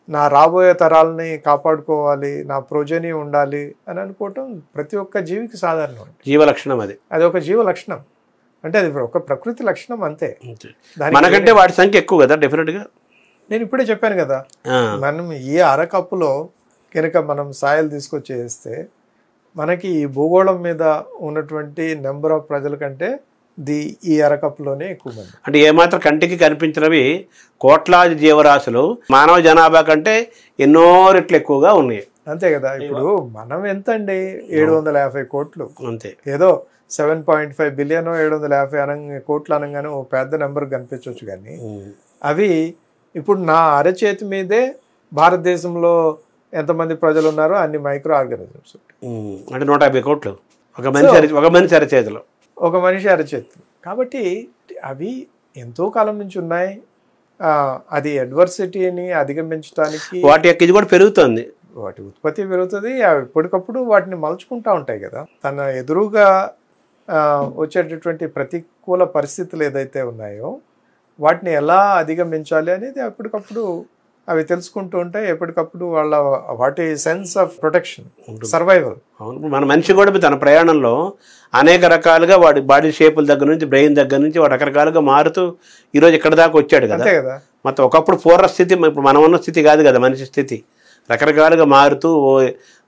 నా రాబోయే తరాలని కాపాడుకోవాలి, నా ప్రొజెని ఉండాలి అని అనుకోవటం ప్రతి ఒక్క జీవికి సాధారణం. జీవ లక్షణం అది ఒక జీవ లక్షణం, అంటే అది ఒక ప్రకృతి లక్షణం అంతే. మనకంటే వాటి సంఖ్య ఎక్కువ కదా డెఫినెట్గా. నేను ఇప్పుడే చెప్పాను కదా, మనం ఈ అరకప్పులో కనుక మనం సాయిల్ తీసుకొచ్చేస్తే మనకి ఈ భూగోళం మీద ఉన్నటువంటి నెంబర్ ఆఫ్ ప్రజల కంటే ఈ అరకప్పులోనే ఎక్కువ మంది. అంటే ఏమాత్రం కంటికి కనిపించినవి కోట్లాది జీవరాశులు మానవ జనాభా కంటే ఎన్నో రెట్లు ఎక్కువగా ఉన్నాయి. అంతే కదా. ఇప్పుడు మనం ఎంత అండి, 750 కోట్లు అంతే. ఏదో 7.5 బిలియన్ 750 కోట్లు అనగానే ఓ పెద్ద నెంబర్ కనిపించవచ్చు, కానీ అవి ఇప్పుడు నా అరచేతి మీదే భారతదేశంలో ఎంతమంది ప్రజలు ఉన్నారో అన్ని మైక్రో ఆర్గానిజమ్స్. అంటే 150 కోట్లు ఒక మనిషి అరచేతిలో, ఒక మనిషి అరచేతి. కాబట్టి అవి ఎంతో కాలం నుంచి ఉన్నాయి. అది అడ్వర్సిటీని అధిగమించడానికి వాటి యొక్క ఇది కూడా పెరుగుతుంది, వాటి ఉత్పత్తి పెరుగుతుంది. ఎప్పటికప్పుడు వాటిని మలుచుకుంటూ ఉంటాయి కదా. తన ఎదురుగా వచ్చేటటువంటి ప్రతికూల పరిస్థితులు ఏదైతే ఉన్నాయో వాటిని ఎలా అధిగమించాలి అనేది ఎప్పటికప్పుడు అవి తెలుసుకుంటూ ఉంటాయి. ఎప్పటికప్పుడు వాటి సెన్స్ ఆఫ్ ప్రొటెక్షన్, సర్వైవల్. అవును, మన మనిషి కూడా తన ప్రయాణంలో అనేక రకాలుగా వాడి బాడీ షేపుల దగ్గర నుంచి, బ్రెయిన్ దగ్గర నుంచి వాడు రకరకాలుగా మారుతూ ఈరోజు ఇక్కడ దాకా వచ్చాడు కదా. అంతే కదా. మొత్తం ఒకప్పుడు పూర్వ స్థితి, ఇప్పుడు మనం ఉన్న స్థితి కాదు కదా మనిషి స్థితి. రకరకాలుగా మారుతూ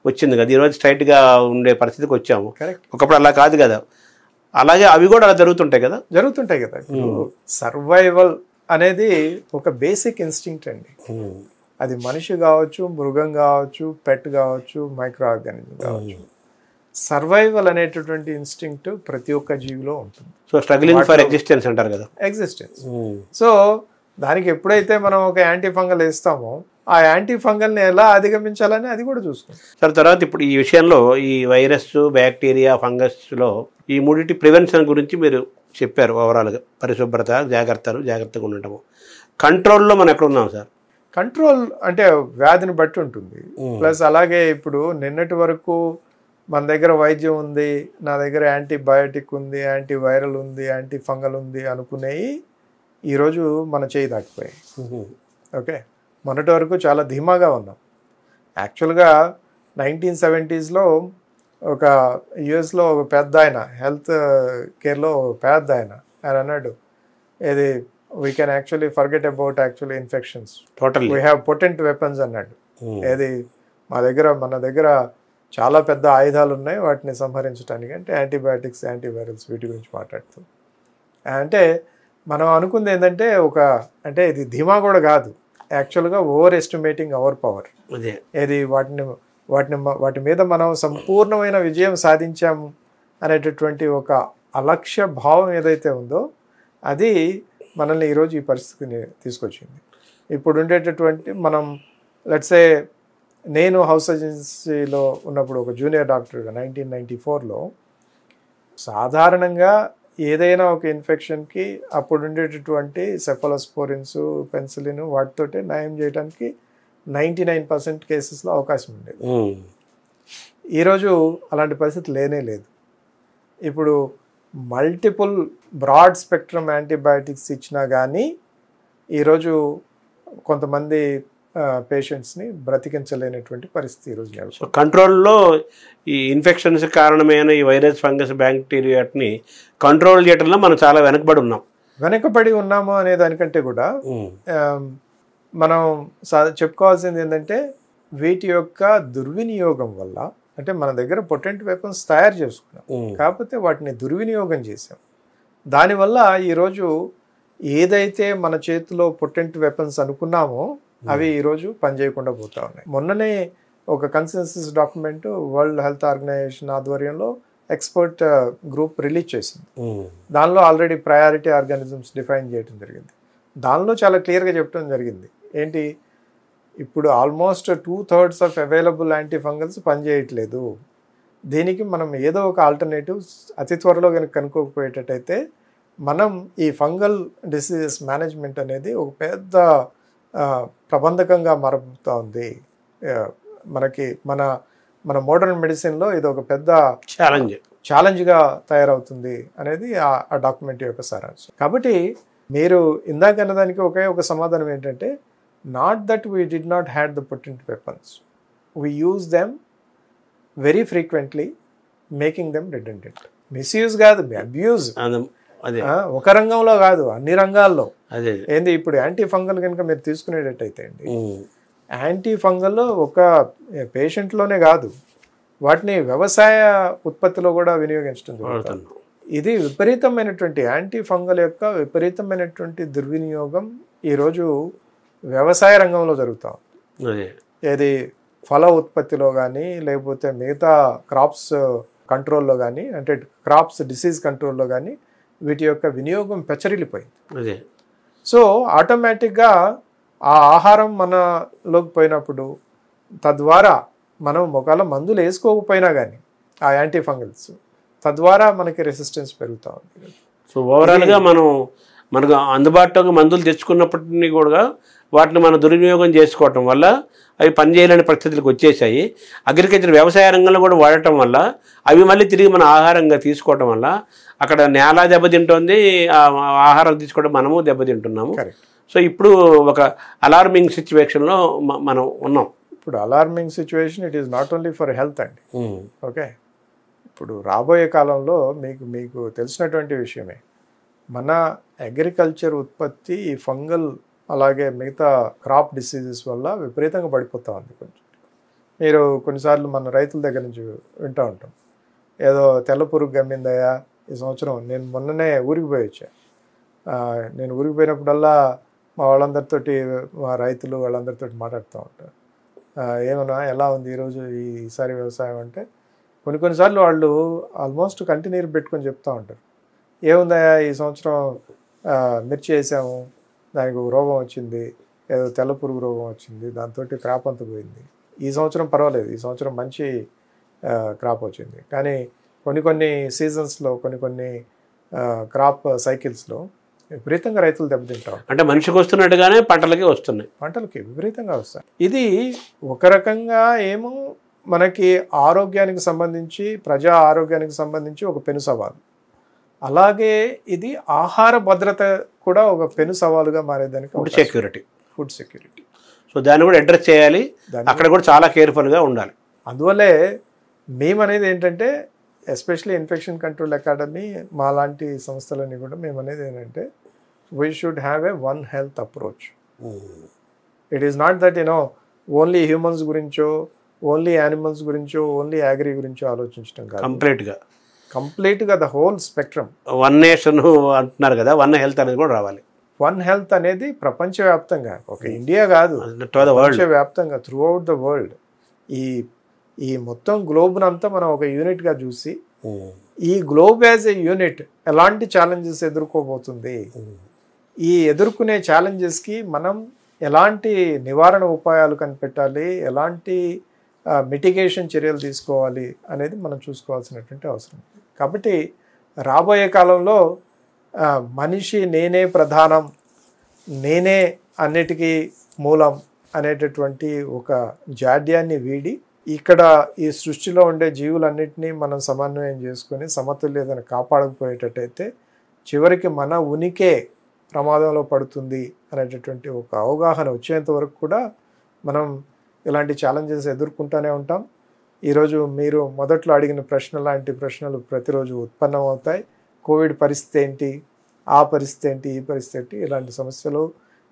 వచ్చింది కదా, ఈరోజు స్ట్రైట్గా ఉండే పరిస్థితికి వచ్చాము. కరెక్ట్. ఒకప్పుడు అలా కాదు కదా. అలాగే అవి కూడా అలా జరుగుతుంటాయి కదా. సర్వైవల్ అనేది ఒక బేసిక్ ఇన్స్టింక్ట్ అండి. అది మనిషి కావచ్చు, మృగం కావచ్చు, పెట్ కావచ్చు, మైక్రో ఆర్గానిజం కావచ్చు. సర్వైవల్ అనేటటువంటి ఇన్స్టింక్ట్ ప్రతి ఒక్క జీవిలో ఉంటుంది. సో స్ట్రగ్లింగ్ ఫర్ ఎగ్జిస్టెన్స్ అంటారు కదా. ఎగ్జిస్టెన్స్. సో దానికి ఎప్పుడైతే మనం ఒక యాంటీ ఫంగల్ వేస్తామో ఆ యాంటీ ఫంగల్ని ఎలా అధిగమించాలని అది కూడా చూసుకుంటాం. సార్ తర్వాత ఇప్పుడు ఈ విషయంలో ఈ వైరస్, బ్యాక్టీరియా, ఫంగస్లో ఈ మూడింటి ప్రివెన్షన్ గురించి మీరు చెప్పారు ఓవరాల్గా. పరిశుభ్రత, జాగ్రత్తగా ఉండటము. కంట్రోల్లో మనం ఎక్కడ ఉన్నాం సార్? కంట్రోల్ అంటే వ్యాధిని బట్టి ఉంటుంది. ప్లస్ అలాగే ఇప్పుడు నిన్నటి వరకు మన దగ్గర వైద్యం ఉంది, నా దగ్గర యాంటీబయాటిక్ ఉంది, యాంటీ వైరల్ ఉంది, యాంటీ ఫంగల్ ఉంది అనుకునేవి ఈరోజు మన చేయి దాటిపోయాయి. ఓకే, మొన్నటి వరకు చాలా ధీమాగా ఉన్నాం. యాక్చువల్గా 1970s ఒక యుఎస్లో ఒక పెద్ద ఆయన, హెల్త్ కేర్లో పెద్ద ఆయన అన్నాడు, ఏది we can actually forget about actually infections, we have potent weapons అన్నాడు. ఏది మన దగ్గర చాలా పెద్ద ఆయుధాలు ఉన్నాయి వాటిని సంహరించడానికి, అంటే యాంటీబయాటిక్స్, యాంటీవైరల్స్, వీటి గురించి మాట్లాడుతూ. అంటే మనం అనుకుంది ఏంటంటే అంటే ఇది ధీమా కూడా కాదు, యాక్చువల్గా ఓవర్ ఎస్టిమేటింగ్ అవర్ పవర్. ఏది వాటి మీద మనం సంపూర్ణమైన విజయం సాధించాము అనేటటువంటి ఒక అలక్ష్య భావం ఏదైతే ఉందో అది మనల్ని ఈరోజు ఈ పరిస్థితిని తీసుకొచ్చింది. ఇప్పుడు ఉండేటటువంటి మనం లెట్సే నేను హౌస్ సర్జన్సీలో ఉన్నప్పుడు ఒక జూనియర్ డాక్టర్గా 1994లో సాధారణంగా ఏదైనా ఒక ఇన్ఫెక్షన్కి అప్పుడు ఉండేటటువంటి సెఫలోస్పోరిన్స్, పెన్సిలిన్ వాటితోటే నయం చేయడానికి 99% కేసెస్లో అవకాశం ఉండేది. ఈరోజు అలాంటి పరిస్థితి లేనే లేదు. ఇప్పుడు మల్టిపుల్ బ్రాడ్ స్పెక్ట్రమ్ యాంటీబయాటిక్స్ ఇచ్చినా కానీ ఈరోజు కొంతమంది పేషెంట్స్ని బ్రతికించలేనటువంటి పరిస్థితి ఈరోజు. సో కంట్రోల్లో ఈ ఇన్ఫెక్షన్స్ కారణమైన ఈ వైరస్, ఫంగస్, బ్యాక్టీరియాని కంట్రోల్ చేయడంలో మనం చాలా వెనకబడి ఉన్నాము అనే దానికంటే కూడా మనం చెప్పుకోవాల్సింది ఏంటంటే వీటి యొక్క దుర్వినియోగం వల్ల, అంటే మన దగ్గర పొటెంట్ వెపన్స్ తయారు చేసుకున్నాం, కాకపోతే వాటిని దుర్వినియోగం చేసాం. దానివల్ల ఈరోజు ఏదైతే మన చేతిలో పొటెంట్ వెపన్స్ అనుకున్నామో అవి ఈరోజు పనిచేయకుండా పోతా ఉన్నాయి. మొన్ననే ఒక consensus document World Health Organization ఆధ్వర్యంలో ఎక్స్పర్ట్ గ్రూప్ రిలీజ్ చేసింది. దానిలో ఆల్రెడీ ప్రయారిటీ ఆర్గానిజమ్స్ డిఫైన్ చేయడం జరిగింది. దానిలో చాలా క్లియర్గా చెప్పడం జరిగింది. ఏంటి, ఇప్పుడు almost 2/3 of available anti fungals పనిచేయట్లేదు. దీనికి మనం ఏదో ఒక ఆల్టర్నేటివ్స్ అతి త్వరలో కనుక కనుక్కోకపోయేటట్టయితే మనం ఈ ఫంగల్ డిసీజెస్ మేనేజ్మెంట్ అనేది ఒక పెద్ద ప్రబంధకంగా మారబోతూ ఉంది. మనకి మన మోడర్న్ మెడిసిన్లో ఇది ఒక పెద్ద ఛాలెంజ్గా తయారవుతుంది అనేది ఆ డాక్యుమెంట్ యొక్క సారాంశం. కాబట్టి మీరు ఇందాక అన్నదానికి ఒక సమాధానం ఏంటంటే, not that we did not had the potent weapons, we use them very frequently, making them redundant. Misuse కాదు, అబ్యూజ్. ఒక రంగంలో కాదు, అన్ని రంగాల్లో. ఏంది, ఇప్పుడు యాంటీ ఫంగల్ కనుక మీరు తీసుకునేటట్టయితే అండి, యాంటీ ఫంగల్ ఒక పేషెంట్లోనే కాదు, వాటిని వ్యవసాయ ఉత్పత్తిలో కూడా వినియోగించడం జరుగుతుంది. ఇది విపరీతమైనటువంటి యాంటీ ఫంగల్ యొక్క విపరీతమైనటువంటి దుర్వినియోగం ఈరోజు వ్యవసాయ రంగంలో జరుగుతాం. ఏది ఫల ఉత్పత్తిలో కానీ, లేకపోతే మిగతా క్రాప్స్ కంట్రోల్లో కానీ, అంటే క్రాప్స్ డిసీజ్ కంట్రోల్లో కానీ వీటి యొక్క వినియోగం పెచ్చరిల్లిపోయింది. సో ఆటోమేటిక్గా ఆ ఆహారం మనలోకి పోయినప్పుడు, తద్వారా మనం ఒకవేళ మందులు వేసుకోకపోయినా కానీ ఆ యాంటీ ఫంగల్స్ తద్వారా మనకి రెసిస్టెన్స్ పెరుగుతూ ఉంది. సో ఓవరాల్గా మనకు అందుబాటులోకి మందులు తెచ్చుకున్నప్పటినీ కూడా వాటిని మనం దుర్వినియోగం చేసుకోవటం వల్ల అవి పనిచేయలేని పరిస్థితులకు వచ్చేసాయి. అగ్రికల్చర్ వ్యవసాయ రంగంలో కూడా వాడటం వల్ల అవి మళ్ళీ తిరిగి మన ఆహారంగా తీసుకోవటం వల్ల అక్కడ నేల దెబ్బతింటుంది, ఆహారం తీసుకోవడం మనము దెబ్బతింటున్నాము. సో ఇప్పుడు ఒక అలార్మింగ్ సిచ్యువేషన్లో మనం ఉన్నాం. ఇప్పుడు alarming situation, it is not only for health అండి. ఓకే, ఇప్పుడు రాబోయే కాలంలో మీకు తెలిసినటువంటి విషయమే, మన అగ్రికల్చర్ ఉత్పత్తి ఈ ఫంగల్ అలాగే మిగతా క్రాప్ డిసీజెస్ వల్ల విపరీతంగా పడిపోతూ ఉంది కొంచెం. మీరు కొన్నిసార్లు మన రైతుల దగ్గర నుంచి వింటూ ఉంటాం, ఏదో తెల్ల పురుగు గమ్మిందయ్యా ఈ సంవత్సరం. నేను మొన్ననే ఊరికి పోయి వచ్చా. నేను ఊరికి పోయినప్పుడల్లా మా వాళ్ళందరితోటి, మా రైతులు వాళ్ళందరితో మాట్లాడుతూ ఉంటారు. ఏమన్నా ఎలా ఉంది ఈరోజు ఈసారి వ్యవసాయం అంటే, కొన్నిసార్లు వాళ్ళు ఆల్మోస్ట్ కంటిన్యూ పెట్టుకొని చెప్తూ ఉంటారు, ఏముందయ్యా ఈ సంవత్సరం మిర్చి వేసాము, దానికి ఒక రోగం వచ్చింది, ఏదో తెల్ల పురుగు రోగం వచ్చింది, దాంతో క్రాప్ అంతా పోయింది. ఈ సంవత్సరం పర్వాలేదు, ఈ సంవత్సరం మంచి క్రాప్ వచ్చింది. కానీ కొన్ని సీజన్స్లో కొన్ని క్రాప్ సైకిల్స్లో విపరీతంగా రైతులు దెబ్బతింటారు. అంటే మనిషికి వస్తున్నట్టుగానే పంటలకి వస్తున్నాయి, పంటలకి విపరీతంగా వస్తాయి. ఇది ఒక రకంగా ఏమో మనకి ఆరోగ్యానికి సంబంధించి, ప్రజా ఆరోగ్యానికి సంబంధించి ఒక పెను సవాలు. అలాగే ఇది ఆహార భద్రత కూడా ఒక పెను సవాలుగా మారేదానికి ఫుడ్ సెక్యూరిటీ. సో దాన్ని కూడా అడ్రస్ చేయాలి, అక్కడ కూడా చాలా కేర్ఫుల్గా ఉండాలి. అందువల్లే మేమనేది ఏంటంటే, ఎస్పెషలీ ఇన్ఫెక్షన్ కంట్రోల్ అకాడమీ మా లాంటి సంస్థలన్నీ కూడా మేమనేది ఏంటంటే, we should have a one health approach. It is not that only humans గురించో, ఓన్లీ యానిమల్స్ గురించో, ఓన్లీ అగ్రి గురించో ఆలోచించడం కాదు, కంప్లీట్గా the whole spectrum. One nation అంటున్నారు కదా, వన్ హెల్త్ అనేది కూడా రావాలి. వన్ హెల్త్ అనేది ప్రపంచవ్యాప్తంగా, ఒక ఇండియా కాదు, ప్రపంచవ్యాప్తంగా త్రూ అవుట్ ద వరల్డ్, ఈ మొత్తం గ్లోబ్నంతా మనం ఒక యూనిట్గా చూసి, ఈ గ్లోబ్ యాజ్ ఏ యూనిట్ ఎలాంటి ఛాలెంజెస్ ఎదుర్కోబోతుంది, ఈ ఎదుర్కొనే ఛాలెంజెస్కి మనం ఎలాంటి నివారణ ఉపాయాలు కనిపెట్టాలి, ఎలాంటి మిటిగేషన్ చర్యలు తీసుకోవాలి అనేది మనం చూసుకోవాల్సినటువంటి అవసరం. కాబట్టి రాబోయే కాలంలో మనిషి నేనే ప్రధానం, నేనే అన్నిటికీ మూలం అనేటటువంటి ఒక జాడ్యాన్ని వీడి, ఇక్కడ ఈ సృష్టిలో ఉండే జీవులన్నింటినీ మనం సమన్వయం చేసుకొని సమతుల్యతను కాపాడకపోయేటట్టయితే చివరికి మన ఉనికే ప్రమాదంలో పడుతుంది అనేటటువంటి ఒక అవగాహన వచ్చేంత వరకు కూడా మనం ఇలాంటి ఛాలెంజెస్ ఎదుర్కొంటూనే ఉంటాం. ఈరోజు మీరు మొదట్లో అడిగిన ప్రశ్న లాంటి ప్రశ్నలు ప్రతిరోజు ఉత్పన్నం అవుతాయి. కోవిడ్ పరిస్థితి ఏంటి, ఆ పరిస్థితి ఏంటి, ఈ పరిస్థితి ఏంటి, ఇలాంటి సమస్యలు,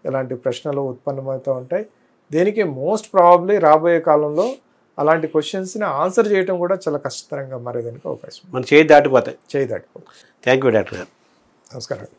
ఇలాంటి ప్రశ్నలు ఉత్పన్నమవుతూ ఉంటాయి. దీనికి మోస్ట్ ప్రాబబ్లీ రాబోయే కాలంలో అలాంటి క్వశ్చన్స్ని ఆన్సర్ చేయడం కూడా చాలా కష్టతరంగా మారేదానికి అవకాశం. మన చేయి దాటిపోతాయి. థ్యాంక్ యూ డాక్టర్ గారు. నమస్కారం.